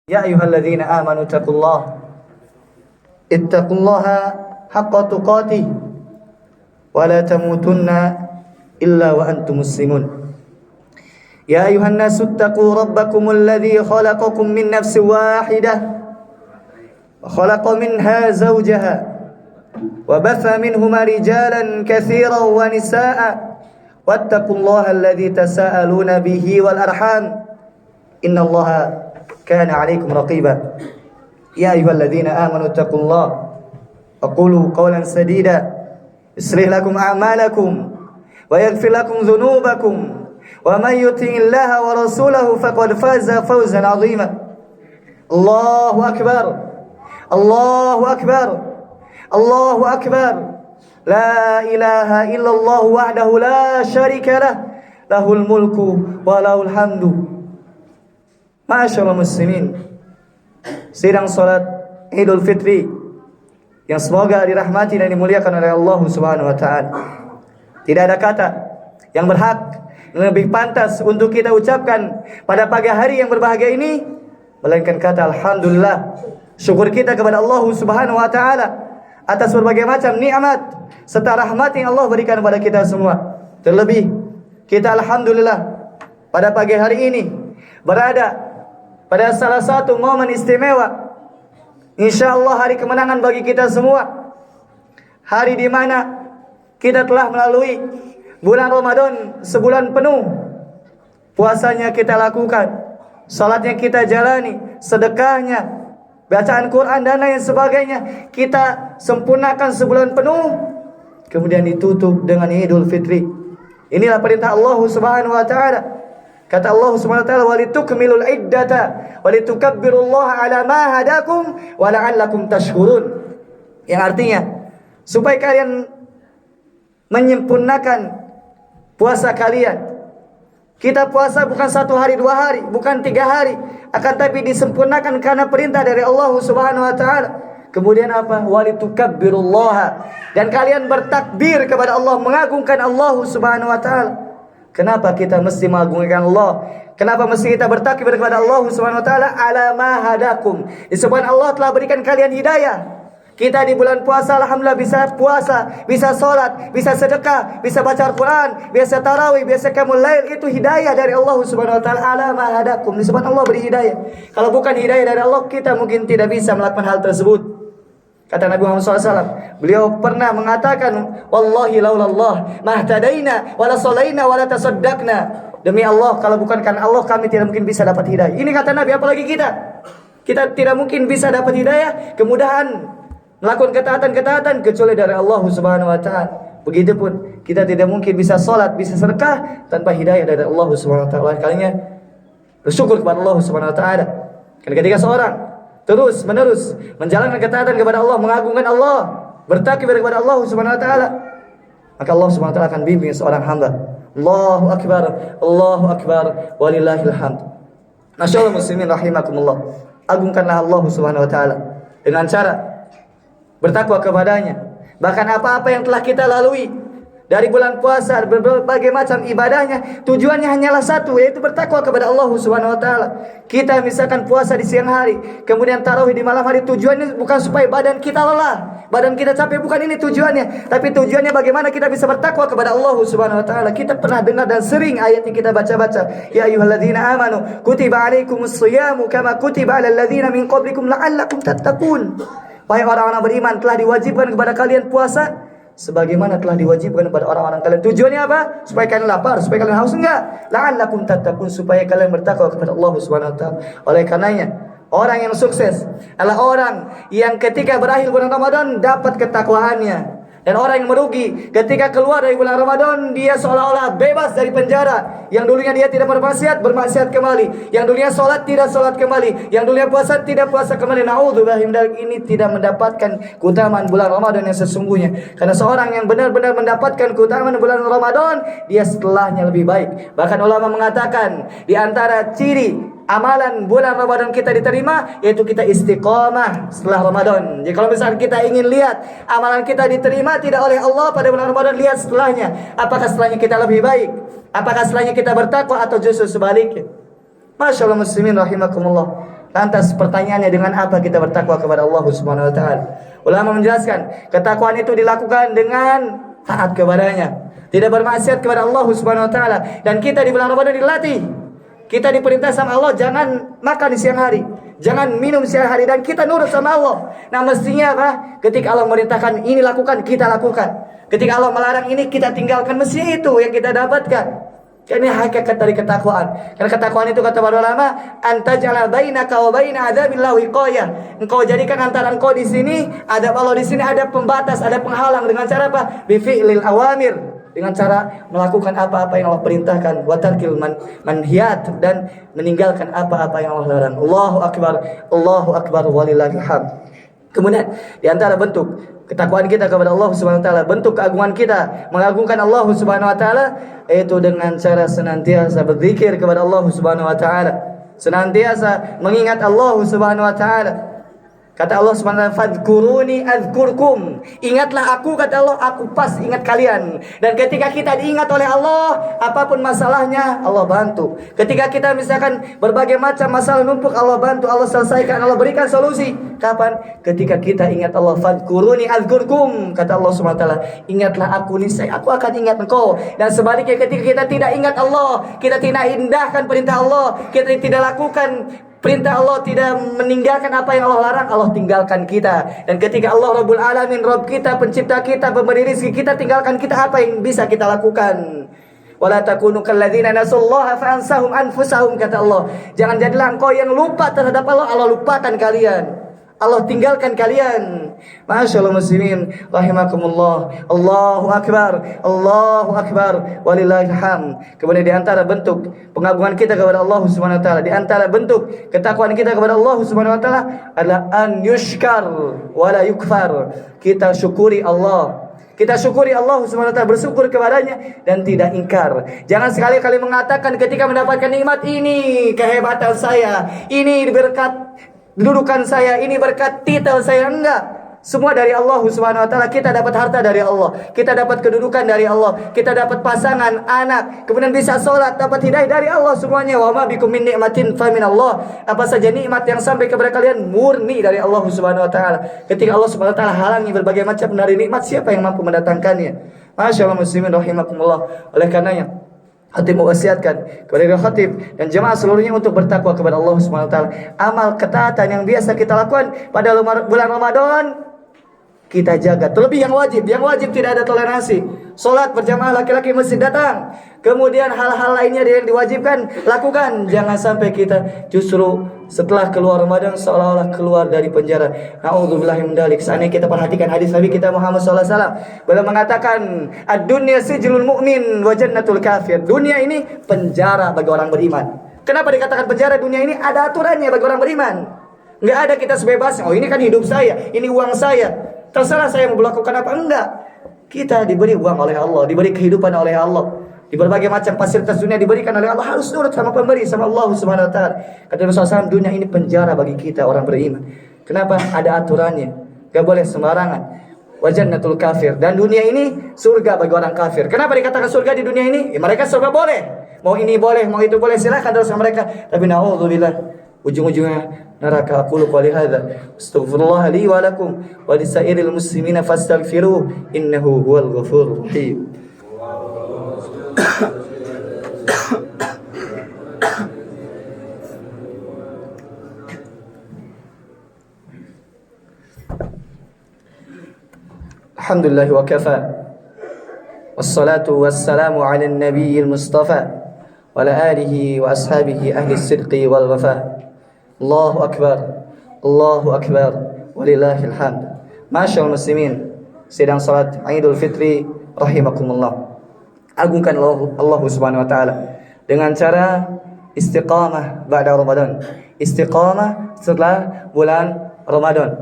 يا أيها الذين آمنوا اتقوا الله حق تقاته ولا تموتن إلا وأنتم مسلمون يا أيها الناس اتقوا ربكم الذي خلقكم من نفس واحدة وخلق منها زوجها وبث منهما رجالا كثيرا ونساء واتقوا الله الذي تساءلون به والأرحام إن الله كان عليكم رقيبا يا أيها الذين آمنوا اتقوا الله وقولوا قولا سديدا يصلح لكم أعمالكم ويغفر لكم ذنوبكم ومن يطع الله ورسوله فقد فاز فوزا عظيما الله أكبر الله أكبر الله أكبر لا إله إلا الله وحده لا شريك له له الملك وله الحمد. Ma'asyiral muslimin, sidang salat Idul Fitri yang semoga dirahmati dan dimuliakan oleh Allah Subhanahu wa taala. Tidak ada kata yang berhak, yang lebih pantas untuk kita ucapkan pada pagi hari yang berbahagia ini melainkan kata alhamdulillah. Syukur kita kepada Allah Subhanahu wa taala atas berbagai macam nikmat serta rahmat yang Allah berikan kepada kita semua. Terlebih kita alhamdulillah pada pagi hari ini berada pada salah satu momen istimewa, insyaallah hari kemenangan bagi kita semua. Hari di mana kita telah melalui bulan Ramadan sebulan penuh. Puasanya kita lakukan, salatnya kita jalani, sedekahnya, bacaan Quran dan lain sebagainya kita sempurnakan sebulan penuh. Kemudian ditutup dengan Idul Fitri. Inilah perintah Allah Subhanahu wa taala. Kata Allah Subhanahu wa taala, "Walitukmilul iddata walitukabbirullaha 'ala ma hadakum wa la'allakum tashkurun." Yang artinya supaya kalian menyempurnakan puasa kalian. Kita puasa bukan 1 hari 2 hari, bukan 3 hari, akan tapi disempurnakan karena perintah dari Allah Subhanahu wa taala. Kemudian apa? Walitukabbirullaha, dan kalian bertakbir kepada Allah, mengagungkan Allah Subhanahu wa taala. Kenapa kita mesti mengagungkan Allah? Kenapa mesti kita bertakbir kepada Allah Subhanahu wa taala? Ala ma hadakum. Disebabkan Allah telah berikan kalian hidayah. Kita di bulan puasa alhamdulillah bisa puasa, bisa salat, bisa sedekah, bisa baca Al-Qur'an, bisa tarawih, bisa qiyamul lail. Itu hidayah dari Allah Subhanahu wa taala. Ala ma hadakum. Disebabkan Allah beri hidayah. Kalau bukan hidayah dari Allah, kita mungkin tidak bisa melakukan hal tersebut. Kata Nabi Muhammad SAW, beliau pernah mengatakan, wallahi laulallah mahtadaina wala shalaina wala tasaddaqna. Demi Allah, kalau bukan karena Allah kami tidak mungkin bisa dapat hidayah. Ini kata Nabi, apalagi kita. Kita tidak mungkin bisa dapat hidayah, kemudahan melakukan ketaatan-ketaatan kecuali dari Allah Subhanahu wa taala. Begitupun kita tidak mungkin bisa salat, bisa sedekah tanpa hidayah dari Allah Subhanahu wa taala. Kalinya bersyukur kepada Allah Subhanahu wa taala. Karena ketika seorang terus menerus menjalankan ketaatan kepada Allah, mengagungkan Allah, bertakbir kepada Allah Subhanahu wa taala, maka Allah Subhanahu wa taala akan bimbing seorang hamba. Allahu akbar, Allahu akbar, walillahil hamd. Masyaallah muslimin rahimakumullah. Agungkanlah Allah Subhanahu wa taala dengan cara bertakwa kepadanya. Bahkan apa-apa yang telah kita lalui dari bulan puasa, berbagai macam ibadahnya, tujuannya hanyalah satu, yaitu bertakwa kepada Allah Subhanahu wa taala. Kita misalkan puasa di siang hari, kemudian tarawih di malam hari, tujuannya bukan supaya badan kita lelah, badan kita capek, bukan ini tujuannya. Tapi tujuannya bagaimana kita bisa bertakwa kepada Allah Subhanahu wa taala. Kita pernah dengar dan sering ayat yang kita baca-baca, ya ayyuhalladzina amanu kutiba alaikumus shiyamu kama kutiba alal ladzina min qablikum la'allakum tattaqun. Wahai orang-orang beriman, telah diwajibkan kepada kalian puasa sebagaimana telah diwajibkan kepada orang-orang kalian. Tujuannya apa? Supaya kalian lapar, supaya kalian haus? Enggak. La'allakum tattaqun, supaya kalian bertakwa kepada Allah Subhanahu wa taala. Oleh karenanya, orang yang sukses adalah orang yang ketika berakhir bulan Ramadan dapat ketakwaannya. Dan orang yang merugi ketika keluar dari bulan Ramadan, dia seolah-olah bebas dari penjara. Yang dulunya dia tidak bermaksiat, bermaksiat kembali. Yang dulunya sholat, tidak sholat kembali. Yang dulunya puasa, tidak puasa kembali. Na'udzubillah min dzalik. Ini tidak mendapatkan keutamaan bulan Ramadan yang sesungguhnya. Karena seorang yang benar-benar mendapatkan keutamaan bulan Ramadan, dia setelahnya lebih baik. Bahkan ulama mengatakan, di antara ciri amalan bulan Ramadan kita diterima, yaitu kita istiqomah setelah Ramadan. Jadi kalau misalnya kita ingin lihat amalan kita diterima tidak oleh Allah pada bulan Ramadan, lihat setelahnya. Apakah setelahnya kita lebih baik? Apakah setelahnya kita bertakwa atau justru sebaliknya? Masyaallah muslimin rahimakumullah. Lantas pertanyaannya, dengan apa kita bertakwa kepada Allah Subhanahu wa taala? Ulama menjelaskan, ketakwaan itu dilakukan dengan taat kepadanya, tidak bermaksiat kepada Allah Subhanahu wa taala. Dan kita di bulan Ramadan dilatih. Kita diperintah sama Allah jangan makan di siang hari, jangan minum siang hari, dan kita nurut sama Allah. Nah, mestinya apa? Ketika Allah merintahkan ini lakukan, kita lakukan. Ketika Allah melarang ini, kita tinggalkan. Mestinya itu yang kita dapatkan. Ini hakikat dari ketakwaan. Karena ketakwaan itu, kata para ulama, antaj'ala bainaka wa baina adzabillahi wiqayah. Engkau jadikan antara engkau di sini, adab Allah di sini, ada pembatas, ada penghalang. Dengan cara apa? Bi fi'lil awamir, dengan cara melakukan apa-apa yang Allah perintahkan, wa tarkil manhiyat, dan meninggalkan apa-apa yang Allah larang. Allahu akbar walillahil hamd. Kemudian di antara bentuk ketakwaan kita kepada Allah Subhanahu wa taala, bentuk keagungan kita mengagungkan Allah Subhanahu wa taala, yaitu dengan cara senantiasa berzikir kepada Allah Subhanahu wa taala, senantiasa mengingat Allah Subhanahu wa taala. Kata Allah Subhanahu wa taala, "Fadhkuruni adzkurkum." Ingatlah aku, kata Allah, aku pas ingat kalian. Dan ketika kita diingat oleh Allah, apapun masalahnya Allah bantu. Ketika kita misalkan berbagai macam masalah numpuk, Allah bantu, Allah selesaikan, Allah berikan solusi. Kapan? Ketika kita ingat Allah. "Fadhkuruni adzkurkum." Kata Allah Subhanahu wa taala, ingatlah aku, niscaya aku akan ingat engkau. Dan sebaliknya, ketika kita tidak ingat Allah, kita tidak indahkan perintah Allah, kita tidak lakukan perintah Allah, tidak meninggalkan apa yang Allah larang, Allah tinggalkan kita. Dan ketika Allah Rabbul Alamin, Rabb kita, pencipta kita, pemberi rezeki kita, tinggalkan kita, apa yang bisa kita lakukan? Wala takunu kalladzina nasullaha fa ansahum anfusahum, kata Allah. Jangan jadilah engkau yang lupa terhadap Allah, Allah lupakan kalian, Allah tinggalkan kalian. Masyaallah muslimin rahimakumullah. Allahu akbar walillahil hamd. Kemudian di antara bentuk pengagungan kita kepada Allah Subhanahu wa taala, di antara bentuk ketakwaan kita kepada Allah Subhanahu wa taala adalah an yushkar wa la yukfar. Kita syukuri Allah, kita syukuri Allah Subhanahu wa taala, bersyukur kepadanya dan tidak ingkar. Jangan sekali-kali mengatakan ketika mendapatkan nikmat, ini kehebatan saya, ini berkat kedudukan saya, ini berkat titel saya. Enggak. Semua dari Allah Subhanahu wa taala. Kita dapat harta dari Allah, kita dapat kedudukan dari Allah, kita dapat pasangan, anak, kemudian bisa sholat, dapat hidayah dari Allah semuanya. Wa ma bikum min ni'matin fa min Allah. Apa saja nikmat yang sampai kepada kalian murni dari Allah Subhanahu wa taala. Ketika Allah Subhanahu wa taala halangi berbagai macam dari nikmat, siapa yang mampu mendatangkannya? Masyaallah muslimin rahimakumullah. Oleh karenanya, khatib mewasiatkan kepada khatib dan jemaah seluruhnya untuk bertakwa kepada Allah Subhanahu wa taala. Amal ketaatan yang biasa kita lakukan pada bulan Ramadan, kita jaga. Terlebih yang wajib tidak ada toleransi. Salat berjamaah, laki-laki mesti datang. Kemudian hal-hal lainnya yang diwajibkan, lakukan. Jangan sampai kita justru setelah keluar Ramadan seolah-olah keluar dari penjara. Na'udzubillahi min dzalik. Seandainya kita perhatikan hadis Nabi kita Muhammad sallallahu alaihi wasallam, beliau mengatakan, "Ad-dunya sijnul mu'min wa jannatul kafir." Dunia ini penjara bagi orang beriman. Kenapa dikatakan penjara? Dunia ini ada aturannya bagi orang beriman. Enggak ada kita sebebasnya. Oh, ini kan hidup saya, ini uang saya, terserah saya mau melakukan apa. Enggak. Kita diberi uang oleh Allah, diberi kehidupan oleh Allah, di berbagai macam fasilitas dunia diberikan oleh Allah, harus nurut sama pemberi, sama Allah Subhanahu wa taala. Kata Rasulullah SAW, dunia ini penjara bagi kita orang beriman. Kenapa? Ada aturannya, gak boleh sembarangan. Wa jannatul kafir, dan dunia ini surga bagi orang kafir. Kenapa dikatakan surga di dunia ini? Ya, mereka surga boleh, mau ini boleh, mau itu boleh, silakan terus mereka. Tapi na'udzubillah, ujung-ujungnya neraka. Aqulu qouli hadza astaghfirullah li wa lakum wa lisairil muslimina fastaghfiruh innahu huwal ghafurur rahim. Alhamdulillah wa kafa, wassalatu wassalamu ala nabiyil mustafa wa ala alihi wa ashabihi ahli sidqi wal wafa. Allahu akbar walillahil hamd. Masyaallah muslimin, sedang salat Idul Fitri rahimakumullah. Agungkan Allah Subhanahu wa taala dengan cara istiqamah ba'da Ramadan. Istiqamah setelah bulan Ramadan.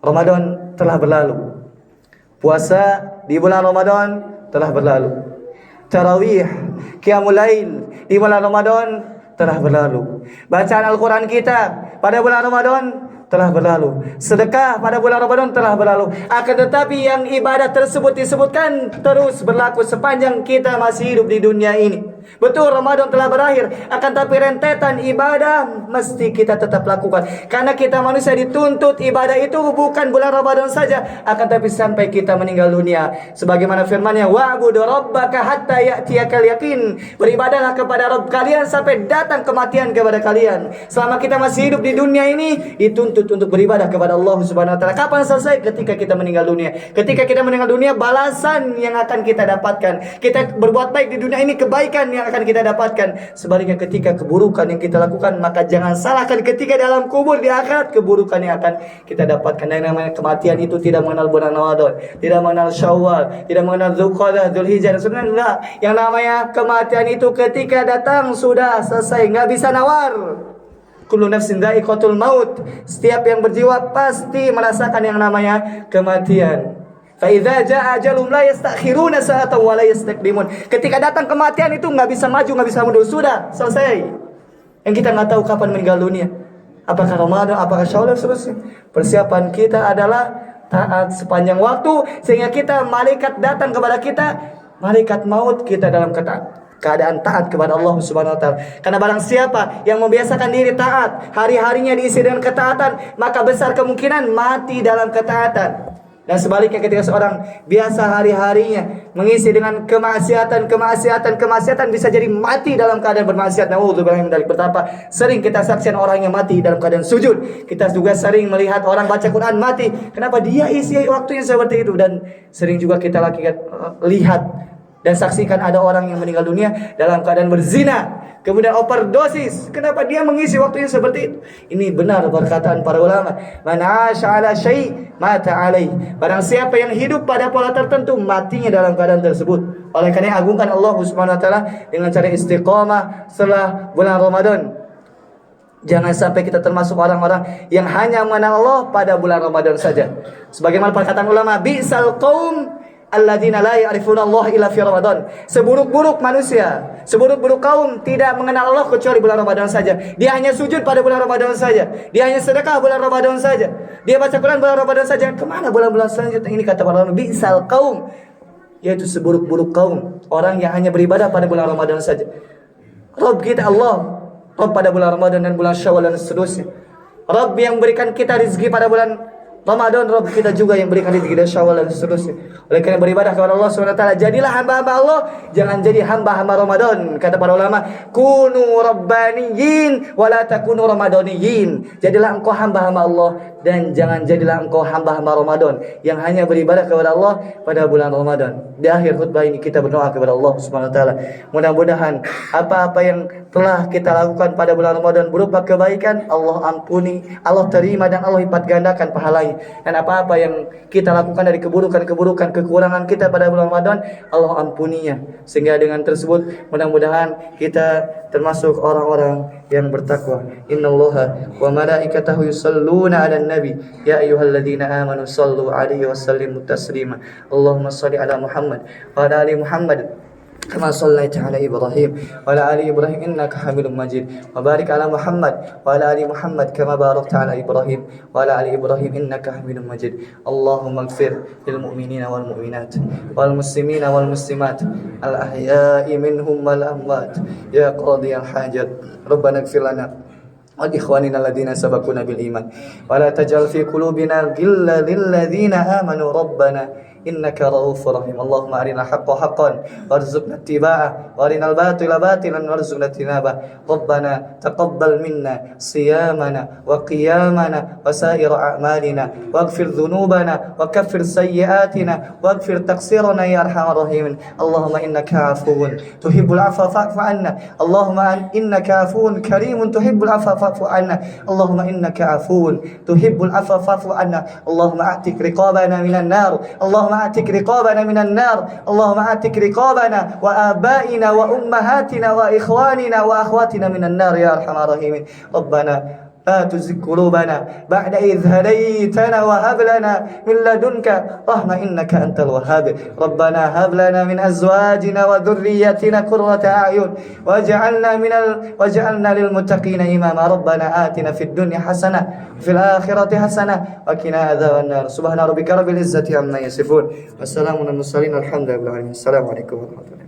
Ramadan telah berlalu. Puasa di bulan Ramadan telah berlalu. Tarawih, qiyamul lail di bulan Ramadan telah berlalu. Bacaan Al-Quran kita pada bulan Ramadan telah berlalu. Sedekah pada bulan Ramadan telah berlalu. Akan tetapi yang ibadah tersebut disebutkan terus berlaku sepanjang kita masih hidup di dunia ini. Betul Ramadan telah berakhir, akan tapi rentetan ibadah mesti kita tetap lakukan. Karena kita manusia dituntut ibadah itu bukan bulan Ramadan saja, akan tapi sampai kita meninggal dunia. Sebagaimana firman-Nya, wa'budu rabbaka hatta ya'tiyakal yaqin. Beribadahlah kepada Rabb kalian sampai datang kematian kepada kalian. Selama kita masih hidup di dunia ini, dituntut untuk beribadah kepada Allah Subhanahu wa taala. Kapan selesai? Ketika kita meninggal dunia. Ketika kita meninggal dunia, balasan yang akan kita dapatkan. Kita berbuat baik di dunia ini, kebaikan yang akan kita dapatkan. Sebaliknya ketika keburukan yang kita lakukan, maka jangan salahkan ketika dalam kubur di akhirat keburukan yang akan kita dapatkan. Dan namanya kematian itu tidak mengenal bulan Ramadan, tidak mengenal Syawal, tidak mengenal Dzulqa'dah, Dzulhijjah. Sebenarnya enggak. Yang namanya kematian itu ketika datang sudah selesai, enggak bisa nawar. Kullu nafsin dha'iqatul maut. Setiap yang berjiwa pasti merasakan yang namanya kematian. Fa idza jaa ajalum la yastakhiruna sa'atan wa la yastaqdimun. Ketika datang kematian itu enggak bisa maju, enggak bisa mundur, sudah selesai. Yang kita enggak tahu kapan meninggal dunia. Apakah Ramadan, apakah Syawal, dan seterusnya. Persiapan kita adalah taat sepanjang waktu sehingga kita malaikat datang kepada kita, malaikat maut kita dalam keadaan taat kepada Allah Subhanahu wa taala. Karena barang siapa yang membiasakan diri taat, hari-harinya diisi dengan ketaatan, maka besar kemungkinan mati dalam ketaatan. Dan sebaliknya ketika seorang biasa hari-harinya mengisi dengan kemaksiatan bisa jadi mati dalam keadaan bermaksiat. Nauzubillah min dzalik. Betapa sering kita saksikan orang yang mati dalam keadaan sujud. Kita juga sering melihat orang baca Quran mati. Kenapa dia isi waktunya seperti itu? Dan sering juga kita lihat dan saksikan ada orang yang meninggal dunia dalam keadaan berzina, kemudian overdosis. Kenapa dia mengisi waktunya seperti itu? Ini benar perkataan para ulama, man 'asha 'ala syai' mata 'alaih. Barang siapa yang hidup pada pola tertentu, matinya dalam keadaan tersebut. Oleh karena agungkan Allah Subhanahu wa taala dengan cara istiqamah setelah bulan Ramadan. Jangan sampai kita termasuk orang-orang yang hanya mengenal Allah pada bulan Ramadan saja. Sebagaimana perkataan ulama, bi'sal qaum alladzina la ya'rifuna Allah illa fi Ramadan. Seburuk-buruk manusia, seburuk-buruk kaum tidak mengenal Allah kecuali bulan Ramadan saja. Dia hanya sujud pada bulan Ramadan saja. Dia hanya sedekah bulan Ramadan saja. Dia baca Quran bulan Ramadan saja. Kemana bulan-bulan selanjutnya? Ini kata para ulama, bi'sal qaum, yaitu seburuk-buruk kaum, orang yang hanya beribadah pada bulan Ramadan saja. Rabb kita Allah, Rabb pada bulan Ramadan dan bulan Syawal dan seterusnya. Rabb yang berikan kita rezeki pada bulan Ramadan, Rabb kita juga yang berikan rezeki dari Syawal dan seterusnya. Oleh karena beribadah kepada Allah Subhanahu wa taala, jadilah hamba-hamba Allah, jangan jadi hamba-hamba Ramadan. Kata para ulama, kunu rabbaniyin wa la takunu ramadaniyin. Jadilah engkau hamba-hamba Allah dan jangan jadilah engkau hamba-hamba Ramadan yang hanya beribadah kepada Allah pada bulan Ramadan. Di akhir khutbah ini kita berdoa kepada Allah Subhanahu wa taala, mudah-mudahan apa-apa yang telah kita lakukan pada bulan Ramadan berupa kebaikan, Allah ampuni, Allah terima dan Allah lipat gandakan pahalanya. Dan apa-apa yang kita lakukan dari keburukan-keburukan, kekurangan kita pada bulan Ramadan, Allah ampuninya. Sehingga dengan tersebut mudah-mudahan kita termasuk orang-orang yang bertakwa. Innallaha wa malaikatahu yusalluna 'alan nabi ya ayyuhalladzina amanu sallu 'alaihi wa sallimu taslima. Allahumma shalli 'ala Muhammad wa 'ala ali Muhammad كما صليت على إبراهيم وعلى آل إبراهيم إنك حميد مجيد وبارك على محمد وعلى آل محمد كما باركت على إبراهيم وعلى آل إبراهيم إنك حميد مجيد اللهم اغفر للمؤمنين والمؤمنات والمسلمين والمسلمات الأحياء منهم والأموات يا قاضي الحاجات ربنا اغفر لنا وإخواننا الذين سبقونا بالإيمان ولا تجعل في قلوبنا غلا للذين آمنوا ربنا إنك رؤوف رحيم اللهم أرنا الحق حقا وارزقنا اتباعه وأرنا الباطل باطلا وارزقنا اجتنابه ربنا تقبل منا صيامنا وقيامنا وسائر أعمالنا واغفر ذنوبنا وكفر سيئاتنا واغفر تقصيرنا يا أرحم الراحمين اللهم إنك عفو تحب العفو فاعف عنا اللهم إنك عفو كريم تحب العفو فاعف عنا اللهم إنك عفو تحب العفو فاعف عنا اللهم أعتق رقابنا من النار اللهم أعتق رقابنا من النار اللهم أعتق رقابنا وآبائنا وأمهاتنا وإخواننا وأخواتنا من النار يا أرحم الراحمين ربنا لا تزغ قلوبنا بعد إذ هديتنا وهب لنا من لدنك رحمة إنك أنت الوهاب ربنا هب لنا من أزواجنا وذرياتنا قرة أعين واجعلنا للمتقين إماما ربنا آتنا في الدنيا حسنة وفي الآخرة حسنة وقنا عذاب النار سبحان ربك رب العزة عما يصفون والسلام على المرسلين الحمد لله السلام عليكم ورحمة الله.